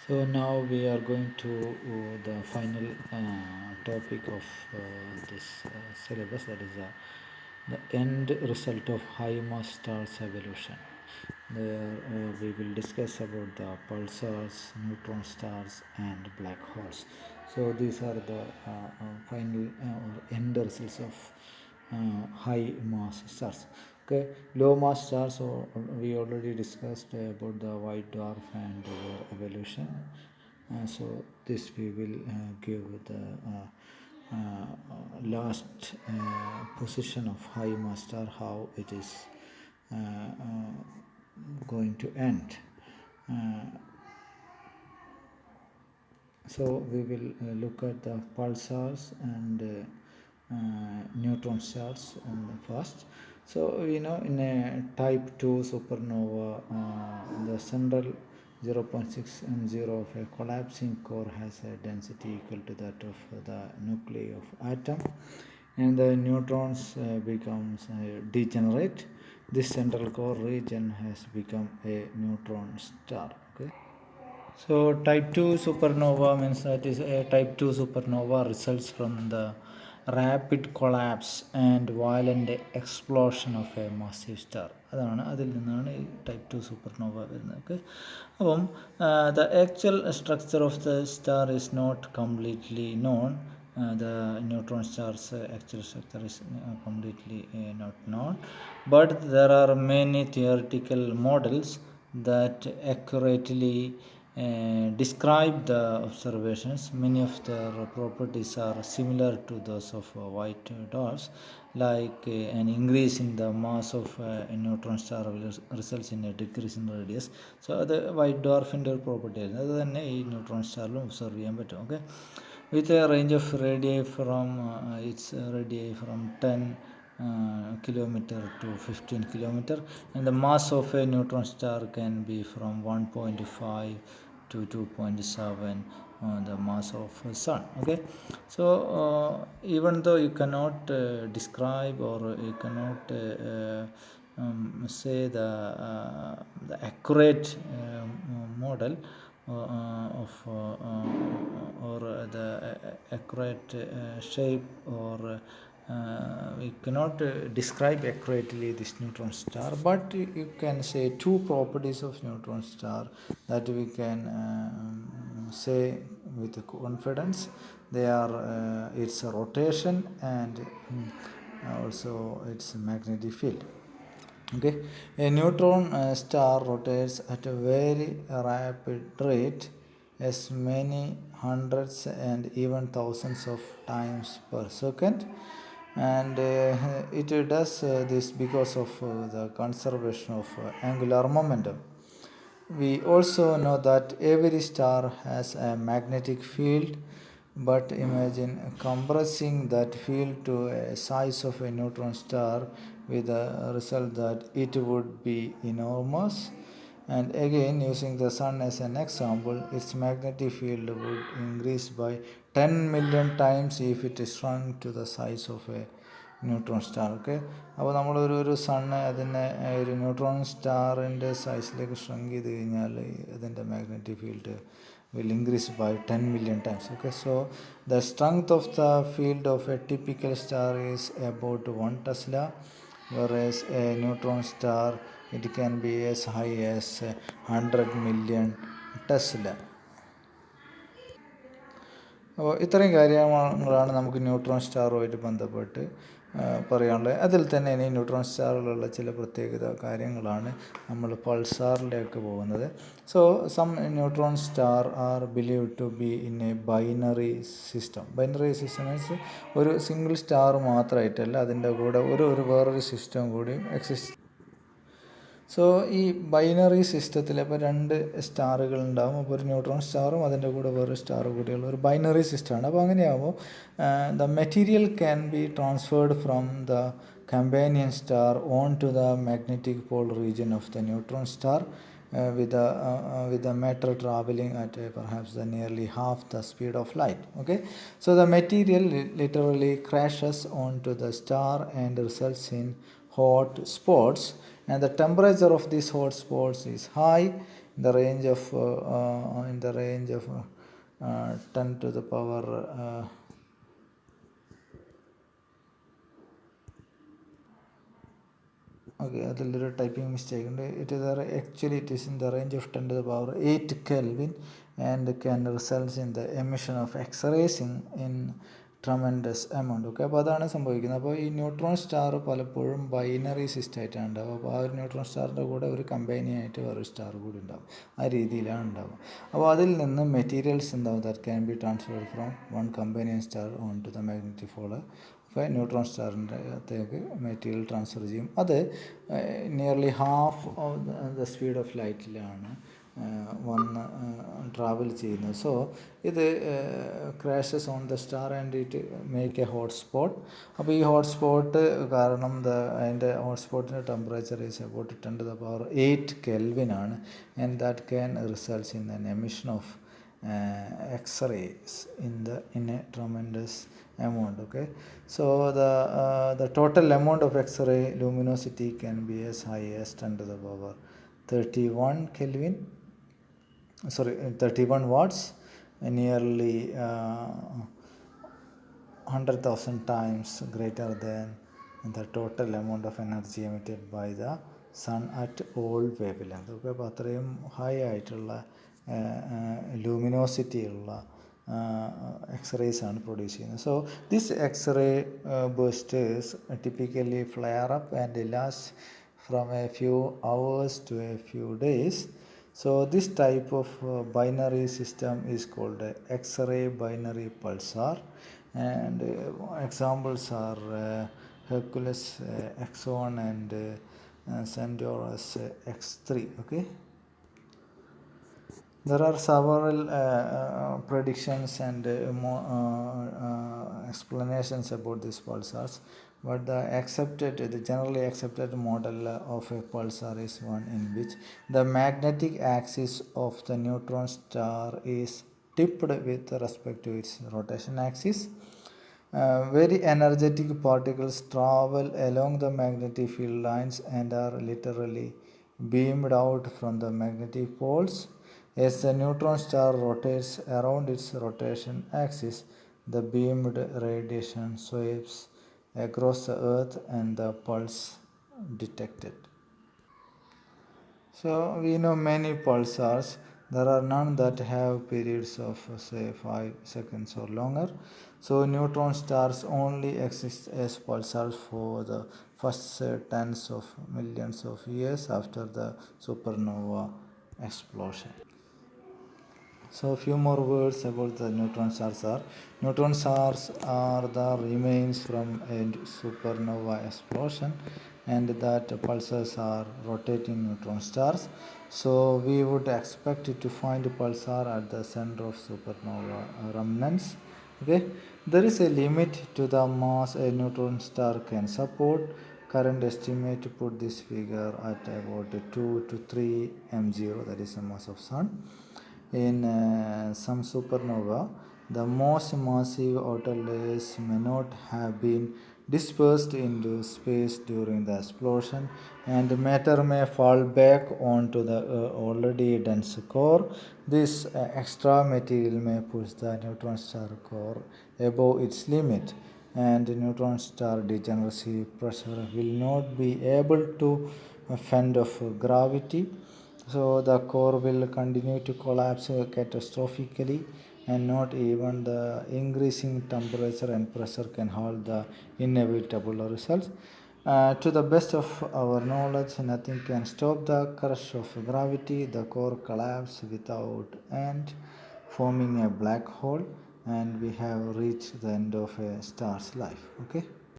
So now we are going to the final topic of this syllabus, that is the end result of high mass stars evolution. There we will discuss about the pulsars, neutron stars, and black holes. So these are the final or end results of high mass stars. Okay, low mass stars, or we already discussed about the white dwarf and their evolution. So this we will give the last position of high mass star, how it is going to end. So we will look at the pulsars and neutron stars first. So in a type 2 supernova, the central 0.6 m0 of a collapsing core has a density equal to that of the nuclei of atom, and the neutrons becomes degenerate. This central core region has become a neutron star. Okay. So type 2 supernova means that is a type 2 supernova results from the rapid collapse and violent explosion of a massive star. അതാണ് അതിൽ നിന്നാണ് ഈ type 2 supernova വരുന്നത്. Okay, അപ്പം the actual structure of the star is not completely known. The neutron star's actual structure is completely not known, but there are many theoretical models that accurately describe the observations. Many of their properties are similar to those of white dwarfs, like an increase in the mass of a neutron star results in a decrease in radius. So അത് white ഡ്വാർഫിൻ്റെ ഒരു property ആയിരുന്നു. അത് തന്നെ ഈ neutron സ്റ്റാറിലും observe ചെയ്യാൻ പറ്റും. Okay, with a range of radii from 10 kilometer to 15 kilometer, and the mass of a neutron star can be from 1.5 to 2.7 the mass of sun. Okay, so even though you cannot describe, or you cannot say the accurate model of or the accurate shape, or we cannot describe accurately this neutron star, but you can say two properties of neutron star that we can say with confidence. They are its rotation and also its magnetic field. Okay, a neutron star rotates at a very rapid rate, as many hundreds and even thousands of times per second, and it does this because of the conservation of angular momentum. We also know that every star has a magnetic field, but imagine compressing that field to a size of a neutron star, with the result that it would be enormous. And again, using the sun as an example, its magnetic field would increase by 10 million times if it shrunk to the size of a neutron star. Okay, അപ്പോൾ നമ്മളൊരു sun അതിനെ ഒരു neutron സ്റ്റാറിൻ്റെ സൈസിലേക്ക് shrunk ചെയ്ത് കഴിഞ്ഞാൽ അതിൻ്റെ magnetic field will increase by 10 million times. Okay, so the strength of the field of a typical star is about 1 Tesla, whereas a neutron star, it can be as high as 100 million Tesla. അപ്പോൾ ഇത്രയും കാര്യങ്ങളാണ് നമുക്ക് neutron സ്റ്റാറുമായിട്ട് ബന്ധപ്പെട്ട് പറയാനുള്ളത്. അതിൽ തന്നെ ഇനി neutron സ്റ്റാറിലുള്ള ചില പ്രത്യേകത കാര്യങ്ങളാണ് നമ്മൾ പൾസാറിലേക്ക് പോകുന്നത്. So some neutron star are believe to be in a binary system. Binary system means ഒരു സിംഗിൾ സ്റ്റാർ മാത്രമായിട്ടല്ല, അതിൻ്റെ കൂടെ വേറൊരു സിസ്റ്റം കൂടി എക്സിസ്റ്റ്. സോ ഈ ബൈനറി സിസ്റ്റത്തിൽ ഇപ്പോൾ 2 സ്റ്റാറുകൾ ഉണ്ടാകും. അപ്പോൾ ഒരു ന്യൂട്രോൺ സ്റ്റാറും അതിൻ്റെ കൂടെ വേറെ സ്റ്റാർ കൂടിയുള്ള ഒരു ബൈനറി സിസ്റ്റമാണ്. അപ്പോൾ അങ്ങനെയാകുമ്പോൾ the material can be transferred from the companion star onto the magnetic pole region of the neutron star, with the matter traveling at perhaps nearly half the speed of light. Okay, so the material literally crashes onto the star and results in hot spots, and the temperature of these hot spots is high, in the range of 10 to the power okay, അതിലൊരു typing mistake ഉണ്ട്. It is in the range of 10 to the power 8 Kelvin and can result in the emission of X-rays in tremendous amount. Okay, അപ്പോൾ അതാണ് സംഭവിക്കുന്നത്. അപ്പോൾ ഈ neutron star പലപ്പോഴും binary system ആയിട്ടാണ് ഉണ്ടാവുക. അപ്പോൾ ആ ഒരു ന്യൂട്രോൺ സ്റ്റാറിൻ്റെ കൂടെ ഒരു കമ്പൈനിയായിട്ട് വേറൊരു സ്റ്റാർ കൂടി ഉണ്ടാവും. ആ രീതിയിലാണ് ഉണ്ടാവുക. അപ്പോൾ അതിൽ നിന്ന് മെറ്റീരിയൽസ് ഉണ്ടാവും that can be transferred from one companion star on to the magnetic follow. അപ്പോൾ ന്യൂട്രോൺ സ്റ്റാറിൻ്റെ അകത്തേക്ക് മെറ്റീരിയൽ ട്രാൻസ്ഫർ ചെയ്യും. അത് nearly half of the speed of ലൈറ്റിലാണ് വന്ന് ട്രാവൽ ചെയ്യുന്നത്. സോ ഇത് crashes on the star and it make a hot spot. അപ്പോൾ ഈ ഹോട്ട് സ്പോട്ട് കാരണം അതിൻ്റെ ഹോട്ട് സ്പോട്ടിൻ്റെ temperature is about 10 to the power 8 Kelvin ആണ്. And that can results in an emission of X-rays in a tremendous amount. Okay, so the total amount of X-ray luminosity can be as high as 10 to the power 31 Kelvin. 31 watts, nearly 100,000 times greater than the total amount of energy emitted by the sun at all wavelength. Okay, അപ്പോൾ അത്രയും high ആയിട്ടുള്ള luminosity ഉള്ള X-rays ആണ് produce ചെയ്യുന്നത്. So this X-ray bursts typically flare up and last from a few hours to a few days. So this type of binary system is called X-ray binary pulsar, and examples are Hercules X1 and Centaurus X3. Okay, there are several predictions and explanations about these pulsars, but the generally accepted model of a pulsar is one in which the magnetic axis of the neutron star is tipped with respect to its rotation axis. Very energetic particles travel along the magnetic field lines and are literally beamed out from the magnetic poles. As the neutron star rotates around its rotation axis, the beamed radiation sweeps across the Earth and the pulse detected. So we know many pulsars. There are none that have periods of say 5 seconds or longer. So neutron stars only exist as pulsars for the first tens of millions of years after the supernova explosion. So a few more words about the neutron stars are. Neutron stars are the remains from a supernova explosion, and that pulsars are rotating neutron stars. So we would expect to find a pulsar at the center of supernova remnants. Okay, there is a limit to the mass a neutron star can support. Current estimate put this figure at about 2 to 3 m0, that is the mass of sun. In some supernova, the most massive outer layers may not have been dispersed into space during the explosion, and matter may fall back onto the already dense core. This extra material may push the neutron star core above its limit, and the neutron star degeneracy pressure will not be able to fend off gravity. So the core will continue to collapse catastrophically, and not even the increasing temperature and pressure can halt the inevitable results. To the best of our knowledge, nothing can stop the crush of gravity. The core collapses without end, forming a black hole, and we have reached the end of a star's life. Okay.